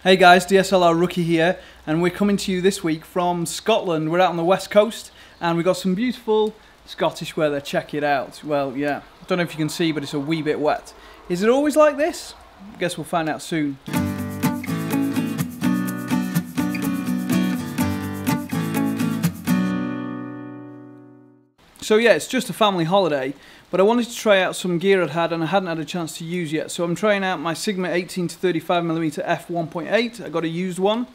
Hey guys, DSLR Rookie here, and we're coming to you this week from Scotland. We're out on the west coast and we've got some beautiful Scottish weather. Check it out. Well, yeah, I don't know if you can see, but it's a wee bit wet. Is it always like this? I guess we'll find out soon. So yeah, it's just a family holiday, but I wanted to try out some gear I'd had and I hadn't had a chance to use yet. So I'm trying out my Sigma 18-35mm f1.8, I got a used one,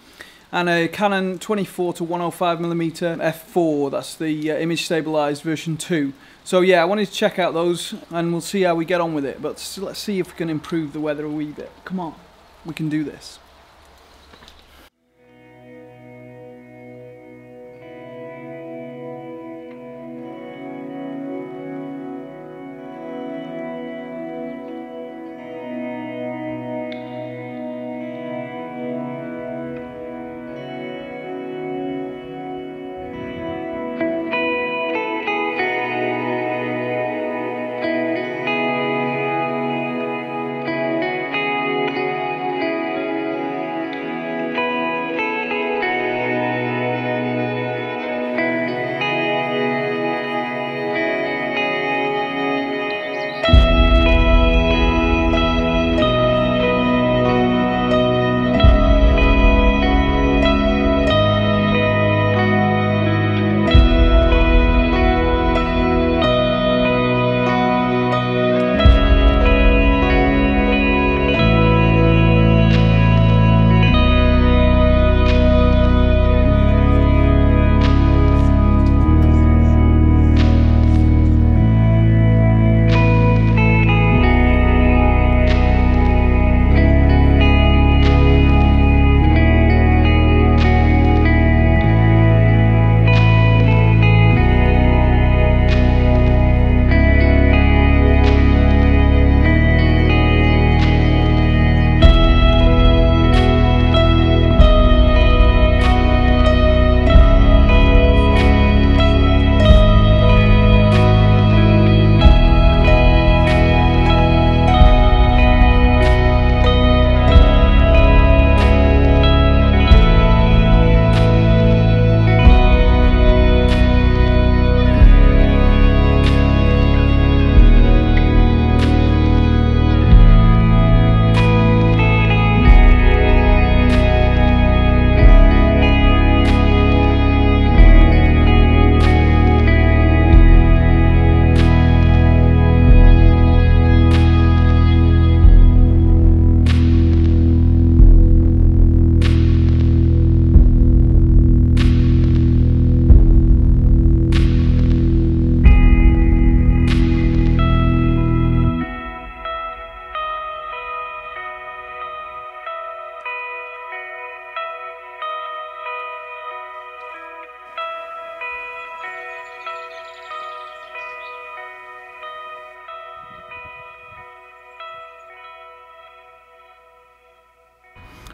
and a Canon 24-105mm f4, that's the image stabilized version 2. So yeah, I wanted to check out those and we'll see how we get on with it, but let's see if we can improve the weather a wee bit. Come on, we can do this.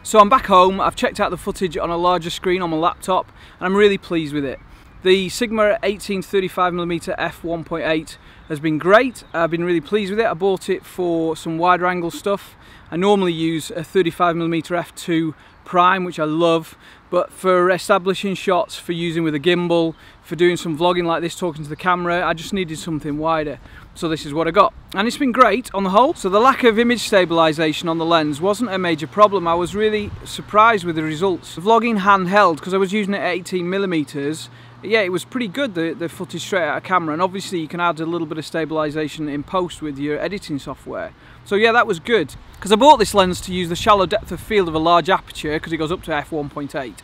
So I'm back home, I've checked out the footage on a larger screen on my laptop and I'm really pleased with it. The Sigma 18-35mm f1.8 has been great, I've been really pleased with it. I bought it for some wider angle stuff. I normally use a 35mm f2 prime, which I love, but for establishing shots, for using with a gimbal, for doing some vlogging like this, talking to the camera, I just needed something wider. So this is what I got, and it's been great on the whole. So the lack of image stabilization on the lens wasn't a major problem. I was really surprised with the results. Vlogging handheld, because I was using it at 18mm, yeah, it was pretty good, the footage straight out of camera, and obviously you can add a little bit of stabilization in post with your editing software. So yeah, that was good, because I bought this lens to use the shallow depth of field of a large aperture, because it goes up to f1.8.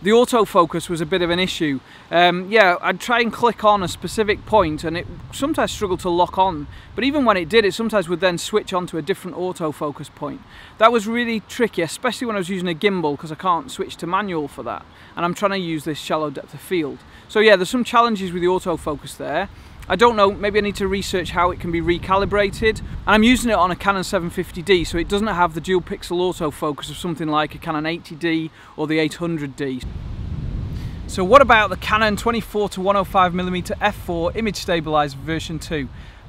The autofocus was a bit of an issue. Yeah, I'd try and click on a specific point and it sometimes struggled to lock on, but even when it did, it sometimes would then switch on to a different autofocus point. That was really tricky, especially when I was using a gimbal, because I can't switch to manual for that, and I'm trying to use this shallow depth of field. So yeah, there's some challenges with the autofocus there. I don't know, maybe I need to research how it can be recalibrated. And I'm using it on a Canon 750D, so it doesn't have the dual pixel autofocus of something like a Canon 80D or the 800D. So what about the Canon 24-105mm f4 image stabilized version 2?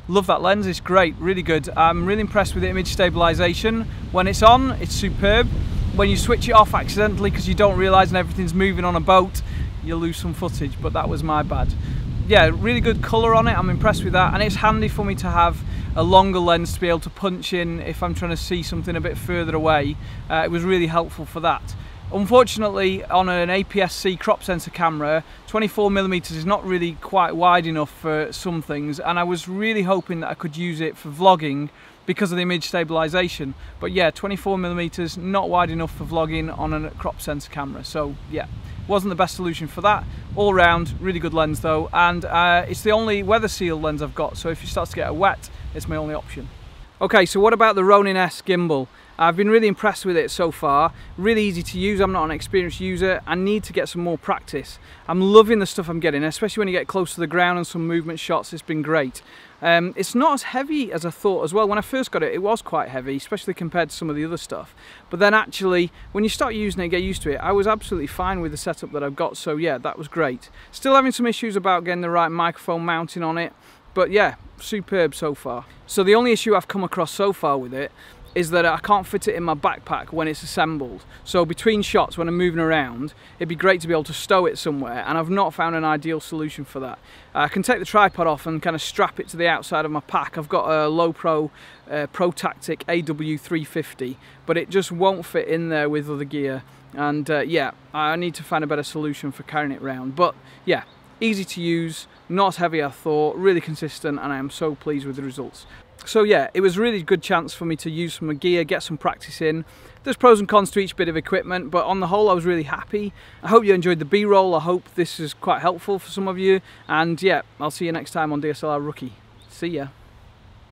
Love that lens, it's great, really good. I'm really impressed with the image stabilization. When it's on, it's superb. when you switch it off accidentally because you don't realise and everything's moving on a boat, you lose some footage, but that was my bad. Yeah, really good colour on it, I'm impressed with that, and it's handy for me to have a longer lens to be able to punch in if I'm trying to see something a bit further away. It was really helpful for that. Unfortunately, on an APS-C crop sensor camera, 24mm is not really quite wide enough for some things, and I was really hoping that I could use it for vlogging because of the image stabilization. But yeah, 24mm not wide enough for vlogging on a crop sensor camera, so yeah, wasn't the best solution for that. All round, really good lens though, and it's the only weather seal lens I've got, so if it starts to get wet, it's my only option. Okay, so what about the Ronin S gimbal? I've been really impressed with it so far. Really easy to use. I'm not an experienced user. I need to get some more practice. I'm loving the stuff I'm getting, especially when you get close to the ground and some movement shots. It's been great. It's not as heavy as I thought as well. When I first got it, it was quite heavy, especially compared to some of the other stuff. But then actually, when you start using it and get used to it, I was absolutely fine with the setup that I've got. So yeah, that was great. Still having some issues about getting the right microphone mounting on it. But yeah, superb so far. So the only issue I've come across so far with it is that I can't fit it in my backpack when it's assembled. So between shots, when I'm moving around, it'd be great to be able to stow it somewhere, and I've not found an ideal solution for that. I can take the tripod off and kind of strap it to the outside of my pack. I've got a low pro Tactic AW350, but it just won't fit in there with other gear. And yeah, I need to find a better solution for carrying it around. But yeah, easy to use, not as heavy as I thought, really consistent, and I am so pleased with the results. So yeah, it was a really good chance for me to use some gear, get some practice in. There's pros and cons to each bit of equipment, but on the whole I was really happy. I hope you enjoyed the B-roll. I hope this is quite helpful for some of you, and yeah, I'll see you next time on DSLR Rookie. See ya.